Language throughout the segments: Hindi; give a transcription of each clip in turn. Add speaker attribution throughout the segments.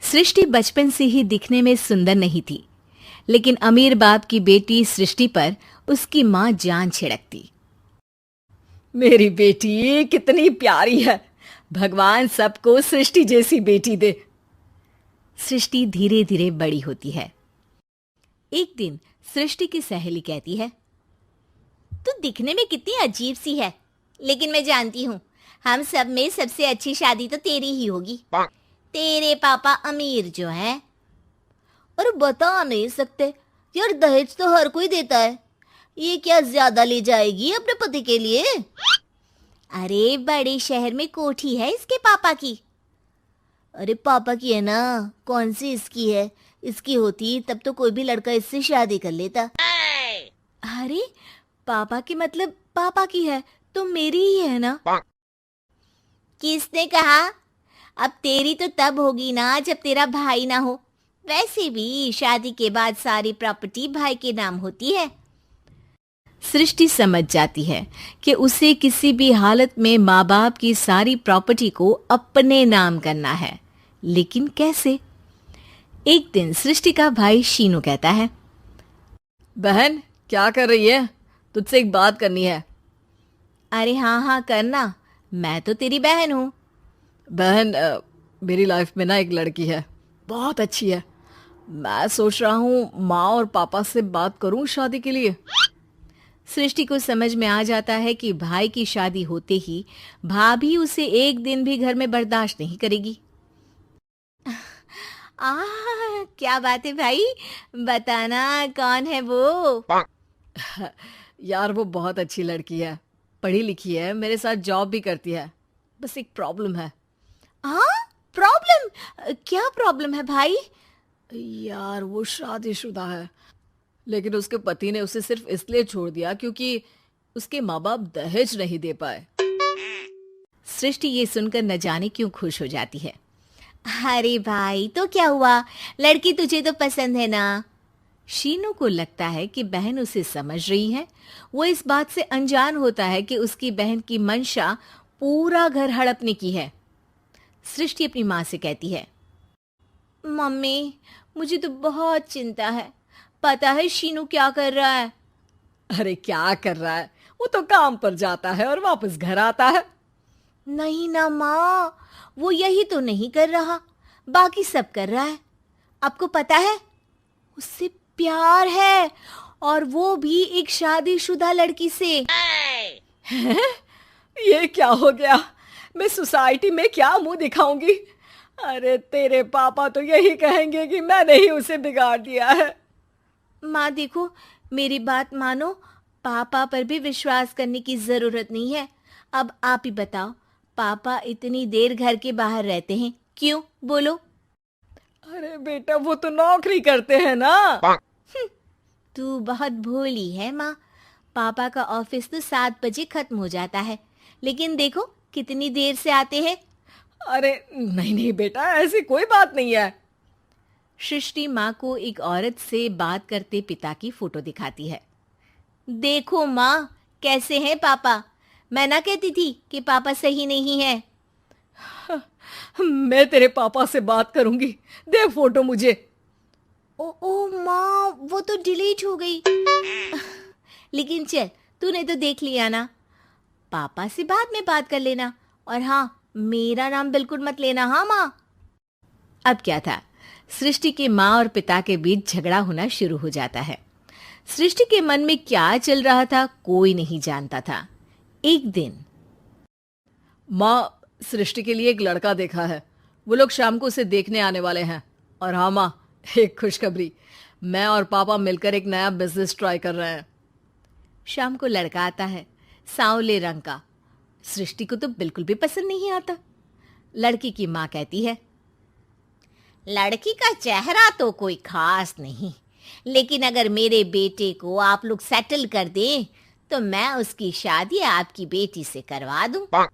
Speaker 1: सृष्टि बचपन से ही दिखने में सुंदर नहीं थी, लेकिन अमीर बाप की बेटी सृष्टि पर उसकी माँ जान छिड़कती।
Speaker 2: मेरी बेटी कितनी प्यारी है, भगवान सबको सृष्टि जैसी बेटी दे।
Speaker 1: सृष्टि धीरे धीरे बड़ी होती है। एक दिन सृष्टि की सहेली कहती है,
Speaker 3: तू दिखने में कितनी अजीब सी है, लेकिन मैं जानती हूँ हम सब में सबसे अच्छी शादी तो तेरी ही होगी। तेरे पापा अमीर जो हैं। और बता नहीं सकते यार, दहेज तो हर कोई देता है, ये क्या ज्यादा ले जाएगी अपने पति के लिए? अरे बड़े शहर में कोठी है इसके पापा की। अरे पापा की है ना, कौन सी इसकी है? इसकी होती तब तो कोई भी लड़का इससे शादी कर लेता।
Speaker 1: अरे पापा की मतलब पापा की है तो मेरी ही है ना?
Speaker 3: किसने कहा? अब तेरी तो तब होगी ना जब तेरा भाई ना हो। वैसे भी शादी के बाद सारी प्रॉपर्टी भाई के नाम होती है।
Speaker 1: सृष्टि समझ जाती है कि उसे किसी भी हालत में माँ बाप की सारी प्रॉपर्टी को अपने नाम करना है, लेकिन कैसे? एक दिन सृष्टि का भाई शीनू कहता है,
Speaker 2: बहन क्या कर रही है? तुझसे एक बात करनी है।
Speaker 1: अरे हाँ हाँ करना, मैं तो तेरी बहन हूँ।
Speaker 2: बहन मेरी लाइफ में ना एक लड़की है, बहुत अच्छी है। मैं सोच रहा हूँ माँ और पापा से बात करूँ शादी के लिए।
Speaker 1: सृष्टि को समझ में आ जाता है कि भाई की शादी होते ही भाभी उसे एक दिन भी घर में बर्दाश्त नहीं करेगी। क्या बात है भाई, बताना कौन है वो?
Speaker 2: यार वो बहुत अच्छी लड़की है, पढ़ी लिखी है, मेरे साथ जॉब भी करती है। बस एक प्रॉब्लम है।
Speaker 1: प्रॉब्लम? क्या प्रॉब्लम है भाई?
Speaker 2: यार वो शादीशुदा है, लेकिन उसके पति ने उसे सिर्फ इसलिए छोड़ दिया क्योंकि उसके माँ बाप दहेज नहीं दे पाए।
Speaker 1: सृष्टि ये सुनकर न जाने क्यों खुश हो जाती है। अरे भाई तो क्या हुआ, लड़की तुझे तो पसंद है ना? शीनू को लगता है कि बहन उसे समझ रही है। वो इस बात से अनजान होता है कि उसकी बहन की मंशा पूरा घर हड़पने की है। सृष्टि अपनी माँ से कहती है, मम्मी मुझे तो बहुत चिंता है, पता है शीनू क्या कर रहा है?
Speaker 2: अरे क्या कर रहा है, वो तो काम पर जाता है और वापस घर आता है।
Speaker 1: नहीं ना माँ, वो यही तो नहीं कर रहा, बाकी सब कर रहा है। आपको पता है उससे प्यार है, और वो भी एक शादीशुदा लड़की से।
Speaker 2: ये क्या हो गया, मैं सोसाइटी में क्या मुंह दिखाऊंगी? अरे तेरे पापा तो यही कहेंगे कि मैंने ही उसे बिगाड़ दिया है।
Speaker 1: माँ देखो, मेरी बात मानो, पापा पर भी विश्वास करने की जरूरत नहीं है। अब आप ही बताओ, पापा इतनी देर घर के बाहर रहते हैं क्यों, बोलो?
Speaker 2: अरे बेटा वो तो नौकरी करते हैं ना।
Speaker 1: तू बहुत भोली है माँ, पापा का ऑफिस तो 7 बजे खत्म हो जाता है, लेकिन देखो कितनी देर से आते हैं।
Speaker 2: अरे नहीं नहीं बेटा, ऐसी कोई बात नहीं है।
Speaker 1: सृष्टि माँ को एक औरत से बात करते पिता की फोटो दिखाती है। देखो माँ कैसे हैं पापा, मैं ना कहती थी कि पापा सही नहीं है।
Speaker 2: मैं तेरे पापा से बात करूंगी, दे फोटो मुझे।
Speaker 1: ओ माँ, वो तो डिलीट हो गई। लेकिन चल, तूने तो देख लिया ना, पापा से बाद में बात कर लेना, और हाँ मेरा नाम बिल्कुल मत लेना। हाँ माँ। अब क्या था, सृष्टि के माँ और पिता के बीच झगड़ा होना शुरू हो जाता है। सृष्टि के मन में क्या चल रहा था कोई नहीं जानता था। एक दिन,
Speaker 2: माँ सृष्टि के लिए एक लड़का देखा है, वो लोग शाम को उसे देखने आने वाले हैं। और हाँ माँ, एक खुशखबरी, मैं और पापा मिलकर एक नया बिजनेस ट्राई कर रहे हैं।
Speaker 1: शाम को लड़का आता है, सांवले रंग का। सृष्टि को तो बिल्कुल भी पसंद नहीं आता। लड़की की माँ कहती है,
Speaker 3: लड़की का चेहरा तो कोई खास नहीं, लेकिन अगर मेरे बेटे को आप लोग सेटल कर दें तो मैं उसकी शादी आपकी बेटी से करवा दूं।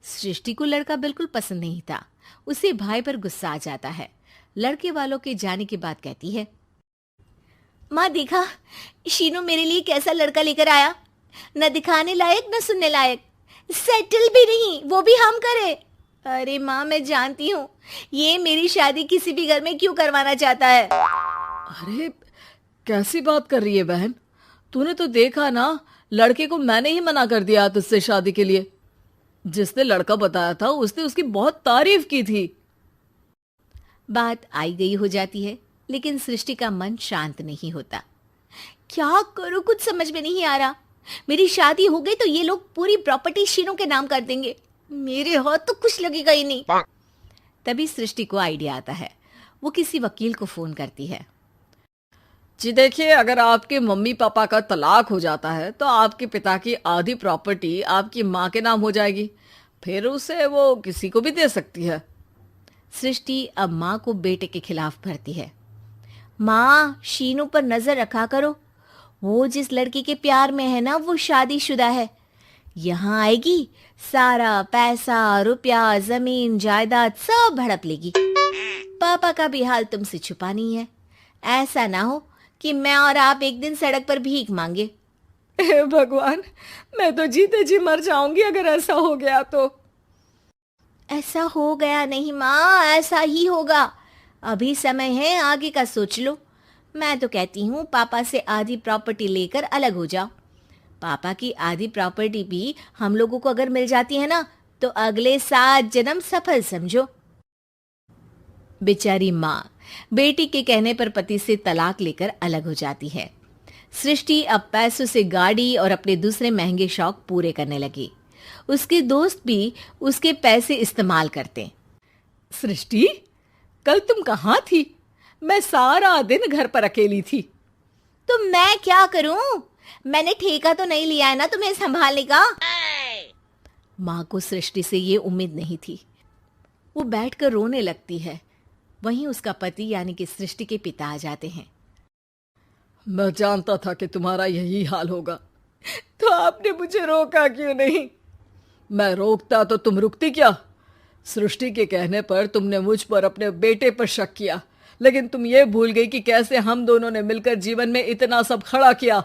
Speaker 1: सृष्टि को लड़का बिल्कुल पसंद नहीं था। उसे भाई पर गुस्सा आ जाता है। लड़के वालों के जाने के बाद कहती है, माँ देखा शीनू मेरे लिए कैसा लड़का लेकर आया, न दिखाने लायक न सुनने लायक, सेटल भी नहीं, वो भी हम करे।
Speaker 3: अरे माँ, मैं जानती हूँ ये मेरी शादी किसी भी घर में क्यों करवाना चाहता है।
Speaker 2: अरे कैसी बात कर रही है बहन? तूने तो देखा ना, लड़के को मैंने ही मना कर दिया तुझसे शादी के लिए। जिसने लड़का बताया था उसने उसकी बहुत तारीफ की थी।
Speaker 1: बात आई गई हो जाती है, लेकिन सृष्टि का मन शांत नहीं होता। क्या करूं, कुछ समझ में नहीं आ रहा। मेरी शादी हो गई तो ये लोग पूरी प्रॉपर्टी शीनू के नाम कर देंगे, मेरे हाथ तो कुछ लगेगा ही नहीं। तभी सृष्टि को आइडिया आता है। वो किसी वकील को फोन करती है।
Speaker 2: जी देखिए, अगर आपके मम्मी पापा का तलाक हो जाता है तो आपके पिता की आधी प्रॉपर्टी आपकी माँ के नाम हो जाएगी, फिर उसे वो किसी को भी दे सकती है।
Speaker 1: सृष्टि अब माँ को बेटे के खिलाफ भरती है। माँ, शीनू पर नजर रखा करो, वो जिस लड़की के प्यार में है ना वो शादीशुदा है। यहाँ आएगी, सारा पैसा रुपया जमीन जायदाद सब हड़प लेगी। पापा का भी हाल तुमसे छुपा नहीं है। ऐसा ना हो कि मैं और आप एक दिन सड़क पर भीख मांगे।
Speaker 2: हे भगवान, मैं तो जीते जी मर जाऊंगी अगर ऐसा हो गया तो।
Speaker 1: ऐसा हो गया नहीं माँ, ऐसा ही होगा। अभी समय है, आगे का सोच लो। मैं तो कहती हूँ पापा से आधी प्रॉपर्टी लेकर अलग हो जाओ। पापा की आधी प्रॉपर्टी भी हम लोगों को अगर मिल जाती है ना तो अगले 7 जन्म सफल समझो। बेचारी माँ बेटी के कहने पर पति से तलाक लेकर अलग हो जाती है। सृष्टि अब पैसों से गाड़ी और अपने दूसरे महंगे शौक पूरे करने लगी। उसके दोस्त भी उसके पैसे इस्तेमाल करते।
Speaker 2: सृष्टि, कल तुम कहाँ थी? मैं सारा दिन घर पर अकेली थी।
Speaker 3: तो मैं क्या करूं? मैंने ठेका तो नहीं लिया है ना तुम्हें संभालने का।
Speaker 1: माँ को सृष्टि से ये उम्मीद नहीं थी। वो बैठकर रोने लगती है। वहीं उसका पति यानी कि सृष्टि के पिता आ जाते हैं।
Speaker 2: मैं जानता था कि तुम्हारा यही हाल होगा, तो आपने मुझे रोका क्यों नहीं? मैं रोकता तो तुम रुकती क्या? सृष्टि के कहने पर तुमने मुझ पर अपने बेटे पर शक किया, लेकिन तुम ये भूल गई कि कैसे हम दोनों ने मिलकर जीवन में इतना सब खड़ा किया।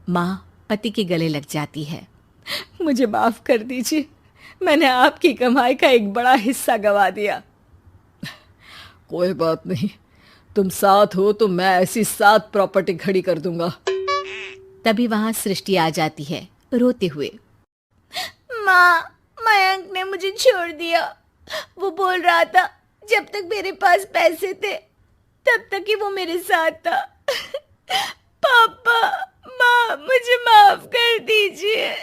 Speaker 1: माँ पति के गले लग जाती है।
Speaker 2: मुझे माफ कर दीजिए, मैंने आपकी कमाई का एक बड़ा हिस्सा गवा दिया। कोई बात नहीं, तुम साथ हो तो मैं ऐसी 7 प्रॉपर्टी खड़ी कर दूंगा।
Speaker 1: तभी वहां सृष्टि आ जाती है रोते हुए।
Speaker 3: माँ, मयंक ने मुझे छोड़ दिया। वो बोल रहा था जब तक मेरे पास पैसे थे तब तक ही वो मेरे साथ था। पापा, माँ, मुझे माफ कर दीजिए।